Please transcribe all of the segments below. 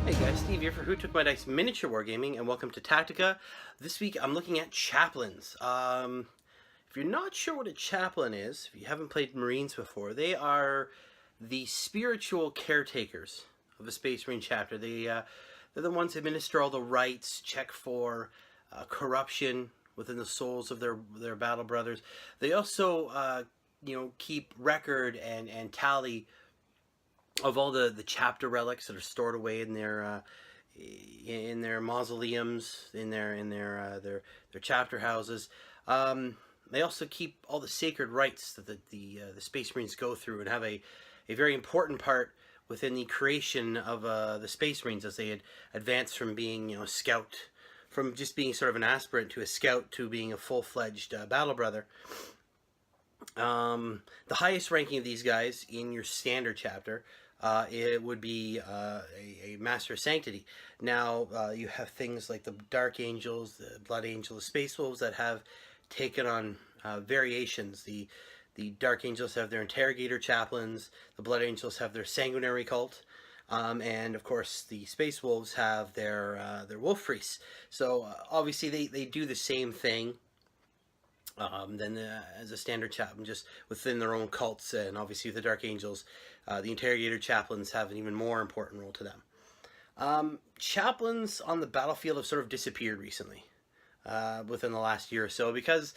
Hey guys, Steve here for Who Took My Dice Miniature Wargaming, and welcome to Tactica. This week I'm looking at Chaplains. If you're not sure what a Chaplain is, if you haven't played Marines before, they are the spiritual caretakers of a Space Marine chapter. They're the ones who administer all the rites, check for corruption within the souls of their battle brothers. They also, keep record and tally of all the chapter relics that are stored away in their mausoleums, in their chapter houses. They also keep all the sacred rites that the Space Marines go through, and have a very important part within the creation of the Space Marines as they advance from being a scout, from just being sort of an aspirant to a scout to being a full-fledged battle brother. The highest ranking of these guys in your standard chapter, it would be a Master of Sanctity. Now, you have things like the Dark Angels, the Blood Angels, the Space Wolves that have taken on variations. The Dark Angels have their Interrogator Chaplains, the Blood Angels have their Sanguinary Cult, and of course the Space Wolves have their Wolf Priests. So obviously they do the same thing as a standard chaplain, just within their own cults, and obviously with the Dark Angels, the Interrogator Chaplains have an even more important role to them. Chaplains on the battlefield have sort of disappeared recently, within the last year or so, because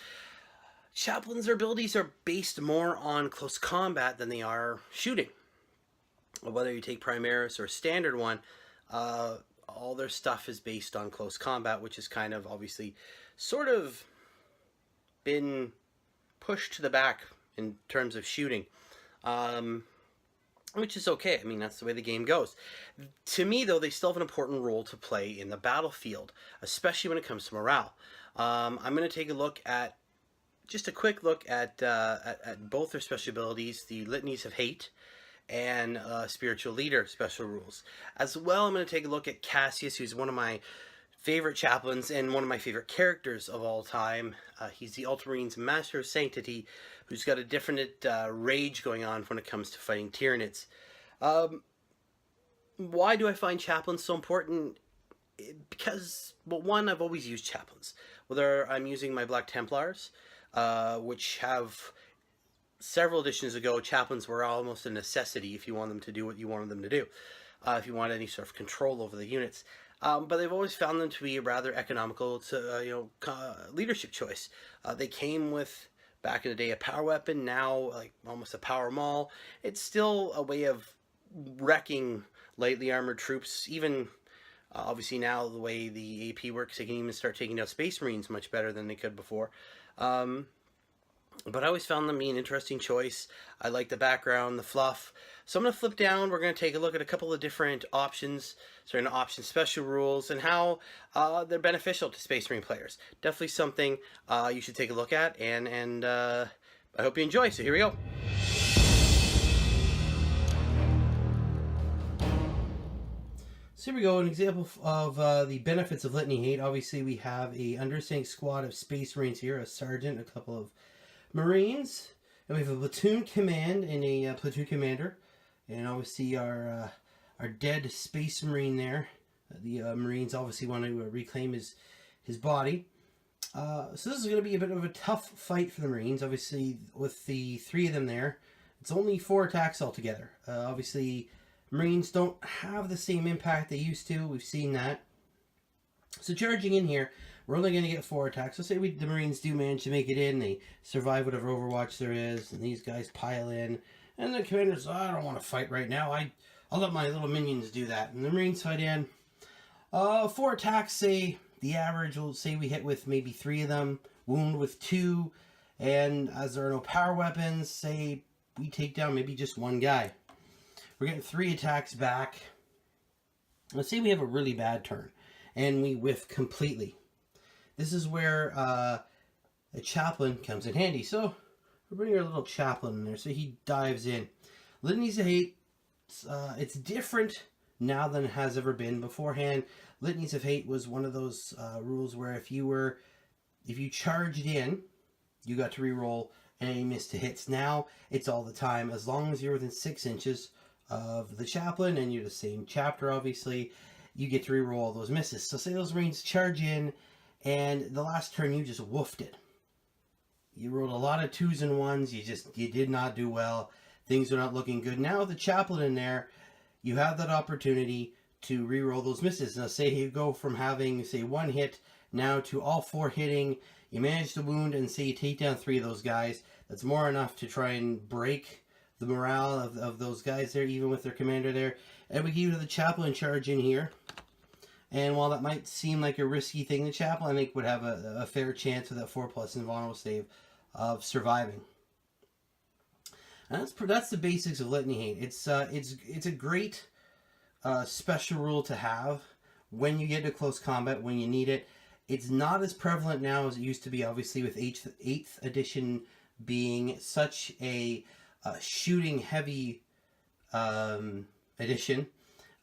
Chaplains' abilities are based more on close combat than they are shooting. Whether you take Primaris or Standard one, all their stuff is based on close combat, which is kind of obviously sort of been pushed to the back in terms of shooting, which is okay. I mean, that's the way the game goes. To me, though, they still have an important role to play in the battlefield, especially when it comes to morale. I'm going to take a look at, just a quick look at both their special abilities, the Litanies of Hate and Spiritual Leader special rules. As well, I'm going to take a look at Cassius, who's one of my favorite chaplains and one of my favorite characters of all time. He's the Ultramarines Master of Sanctity, who's got a different rage going on when it comes to fighting Tyranids. Why do I find chaplains so important? Because, well, one, I've always used chaplains. Whether I'm using my Black Templars, which have several editions ago, chaplains were almost a necessity if you want them to do what you wanted them to do, if you want any sort of control over the units. But they've always found them to be a rather economical leadership choice. They came with, back in the day, a power weapon, now like almost a power maul. It's still a way of wrecking lightly armored troops. Even obviously now the way the AP works, they can even start taking out Space Marines much better than they could before. But I always found them to be an interesting choice. I like the background, the fluff. So I'm going to flip down. We're going to take a look at a couple of different options, option special rules, and how they're beneficial to Space Marine players. Definitely something you should take a look at, and I hope you enjoy. So here we go. So here we go, an example of the benefits of Litany Hate. Obviously we have a understanding squad of Space Marines here, a sergeant, a couple of Marines, and we have a platoon command and a platoon commander, and obviously our dead Space Marine there. The Marines obviously want to reclaim his body. So this is going to be a bit of a tough fight for the Marines. Obviously, with the three of them there, it's only 4 attacks altogether. Obviously, Marines don't have the same impact they used to. We've seen that. So charging in here, we're only going to get 4 attacks. So say the Marines do manage to make it in, they survive whatever Overwatch there is, and these guys pile in, and the commander's, oh, I don't want to fight right now, I'll let my little minions do that. And the Marines fight in. 4 attacks, say, the average, we'll say we hit with maybe 3 of them, wound with 2, and as there are no power weapons, say we take down maybe just 1 guy. We're getting 3 attacks back. Let's say we have a really bad turn, and we whiff completely. This is where a chaplain comes in handy. So we're bringing our little chaplain in there. So he dives in. Litanies of Hate, it's different now than it has ever been. Beforehand, Litanies of Hate was one of those rules where if you charged in, you got to reroll any missed hits. Now it's all the time, as long as you're within 6 inches of the chaplain and you're the same chapter, obviously. you get to reroll all those misses. So say those Marines charge in, and the last turn you just woofed it. You rolled a lot of 2s and 1s. You did not do well. Things are not looking good. Now with the Chaplain in there, you have that opportunity to reroll those misses. Now say you go from having, say, 1 hit now to all 4 hitting. You manage to wound, and say you take down 3 of those guys. That's more enough to try and break the morale of those guys there, even with their commander there. And we give the Chaplain charge in here. And while that might seem like a risky thing, the Chaplain, I think, would have a fair chance with that 4+ invulnerable save of surviving. And that's the basics of Litany Hate. It's a great special rule to have when you get into close combat, when you need it. It's not as prevalent now as it used to be, obviously, with 8th edition being such a shooting heavy edition.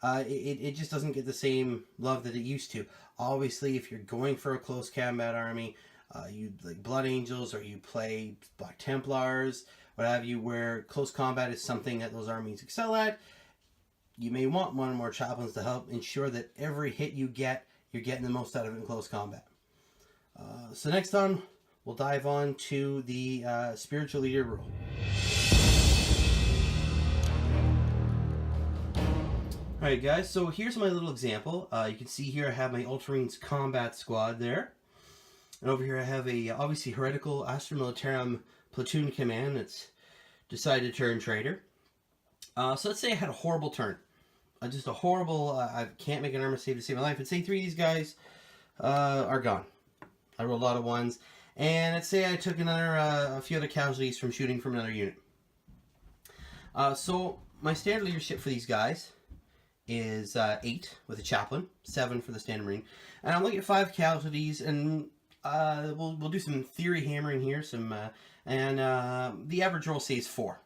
It just doesn't get the same love that it used to. Obviously, if you're going for a close combat army, you like Blood Angels, or you play Black Templars, what have you, where close combat is something that those armies excel at, you may want one or more Chaplains to help ensure that every hit you get, you're getting the most out of it in close combat. So next on, we'll dive on to the Spiritual Leader rule. Alright guys, so here's my little example. You can see here I have my Ultramarines combat squad there. And over here I have a, obviously, heretical Astra Militarum platoon command that's decided to turn traitor. So let's say I had a horrible turn. Just a horrible, I can't make an armor save to save my life. And say 3 of these guys are gone. I rolled a lot of 1s. And let's say I took a few other casualties from shooting from another unit. So my standard leadership for these guys is 8 with a Chaplain, 7 for the standard Marine. And I'm looking at 5 casualties, and we'll do some theory hammering here. The average roll says 4.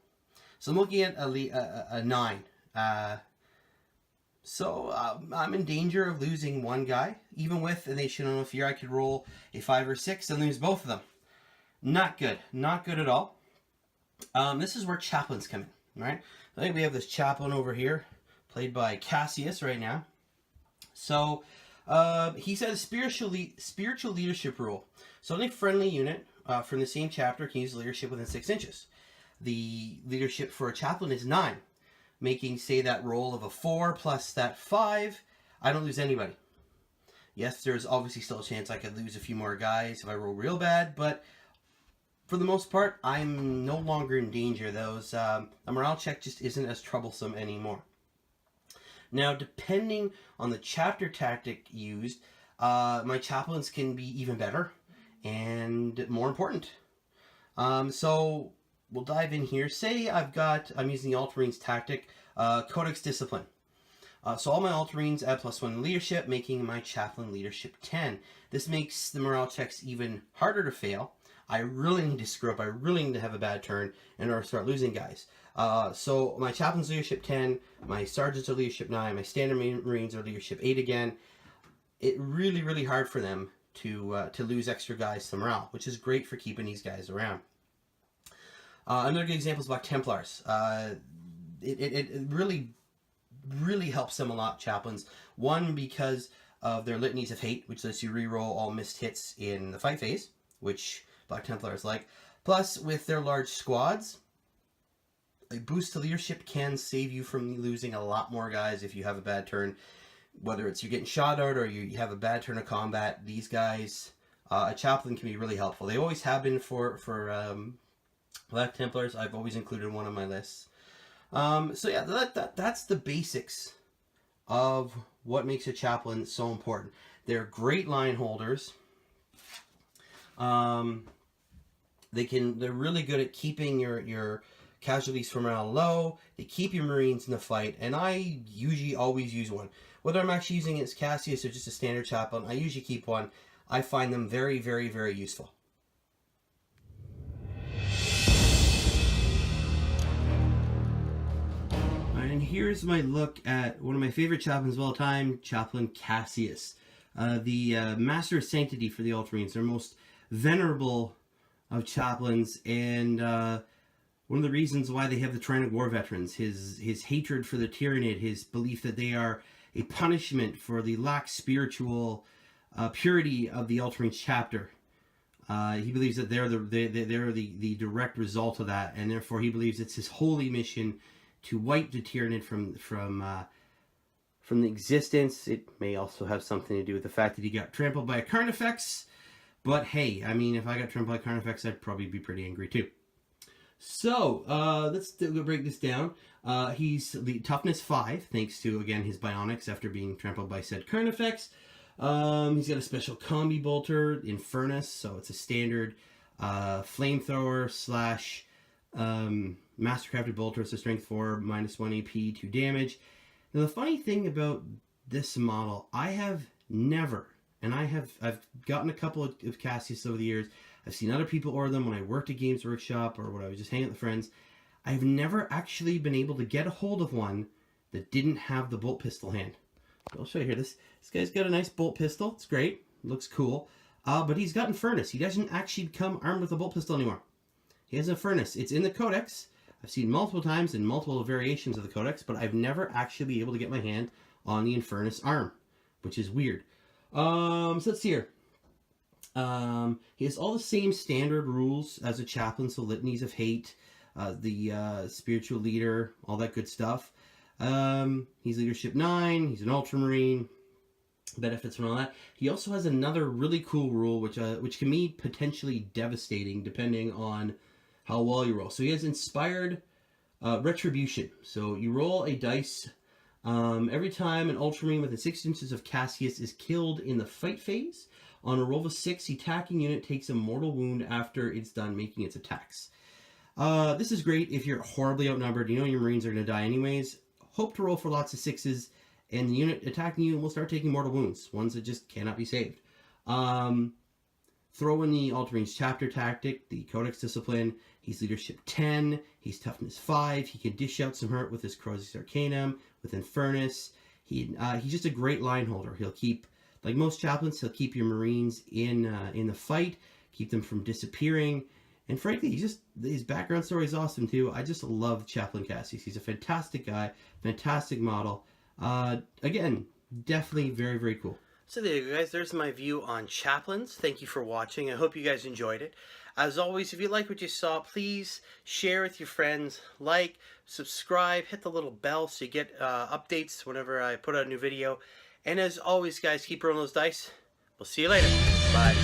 So I'm looking at a 9. So I'm in danger of losing 1 guy. Even with a Nation of Fear, I could roll a 5 or 6 and lose both of them. Not good. Not good at all. This is where Chaplains come in, right? I think we have this Chaplain over here, played by Cassius right now. So he said a spiritual leadership rule. So any friendly unit from the same chapter can use leadership within 6 inches. The leadership for a Chaplain is 9, making, say, that roll of a 4 plus that 5, I don't lose anybody. Yes, there's obviously still a chance I could lose a few more guys if I roll real bad, but for the most part, I'm no longer in danger. A morale check just isn't as troublesome anymore. Now, depending on the chapter tactic used, my Chaplains can be even better and more important. So we'll dive in here. Say I'm using the Ultramarines tactic, Codex Discipline. So all my Ultramarines add +1 in leadership, making my Chaplain leadership 10. This makes the morale checks even harder to fail. I really need to screw up. I really need to have a bad turn in order to start losing guys. So my Chaplain's leadership 10, my Sergeants are leadership 9, my Standard Marines are leadership 8 again. It's really, really hard for them to lose extra guys to morale, which is great for keeping these guys around. Another good example is Black Templars. It really helps them a lot, Chaplains. One, because of their litanies of hate, which lets you reroll all missed hits in the fight phase, which Black Templars like. Plus, with their large squads, a boost to leadership can save you from losing a lot more guys if you have a bad turn. Whether it's you're getting shot at or you have a bad turn of combat, these guys, a Chaplain can be really helpful. They always have been for Black Templars. I've always included one on my lists. So yeah, that's the basics of what makes a Chaplain so important. They're great line holders. They're really good at keeping your casualties from morale low. They keep your Marines in the fight, and I usually always use one. Whether I'm actually using it as Cassius or just a standard Chaplain, I usually keep one. I find them very, very, very useful. And here's my look at one of my favorite Chaplains of all time, Chaplain Cassius. The Master of Sanctity for the Ultramarines, their most venerable of Chaplains, and one of the reasons why they have the Tyrannic War Veterans, his hatred for the Tyranid, his belief that they are a punishment for the lax spiritual purity of the Ultramarines chapter. He believes that they're the direct result of that, and therefore he believes it's his holy mission to wipe the Tyranid from the existence. It may also have something to do with the fact that he got trampled by a Carnifex. But hey, I mean, if I got trampled by Carnifex, I'd probably be pretty angry too. So, let's break this down. He's the toughness 5, thanks to, again, his bionics after being trampled by said Carnifex. He's got a special combi bolter, Infernus, so it's a standard flamethrower slash mastercrafted bolter. It's a strength 4, -1 AP, 2 damage. Now, the funny thing about this model, I have never, and I've gotten a couple of Cassius over the years. I've seen other people order them when I worked at Games Workshop or when I was just hanging out with friends. I've never actually been able to get a hold of one that didn't have the bolt pistol hand. I'll show you here. This guy's got a nice bolt pistol. It's great. It looks cool. But he's got Infernus. He doesn't actually come armed with a bolt pistol anymore. He has Infernus. It's in the Codex. I've seen multiple times in multiple variations of the Codex, but I've never actually been able to get my hand on the Infernus arm, which is weird. So let's see here. He has all the same standard rules as a chaplain, so litanies of hate, the spiritual leader, all that good stuff. He's leadership 9, he's an ultramarine, benefits from all that. He also has another really cool rule, which can be potentially devastating depending on how well you roll. So he has inspired retribution. So you roll a dice every time an ultramarine within 6 inches of Cassius is killed in the fight phase. On a roll of 6, the attacking unit takes a mortal wound after it's done making its attacks. This is great if you're horribly outnumbered. You know your Marines are going to die anyways. Hope to roll for lots of 6s, and the attacking unit will start taking mortal wounds, ones that just cannot be saved. Throw in the Ultramarines chapter tactic, the Codex discipline. He's leadership 10. He's toughness 5. He can dish out some hurt with his Crozius Arcanum, with Infernus. He's just a great line holder. He'll keep, like most chaplains, he'll keep your Marines in the fight, keep them from disappearing. And frankly, his background story is awesome too. I just love Chaplain Cassius. He's a fantastic guy, fantastic model. Again, definitely very, very cool. So there you go, guys. There's my view on Chaplains. Thank you for watching. I hope you guys enjoyed it. As always, if you like what you saw, please share with your friends, like, subscribe, hit the little bell so you get updates whenever I put out a new video. And as always, guys, keep rolling those dice. We'll see you later. Bye.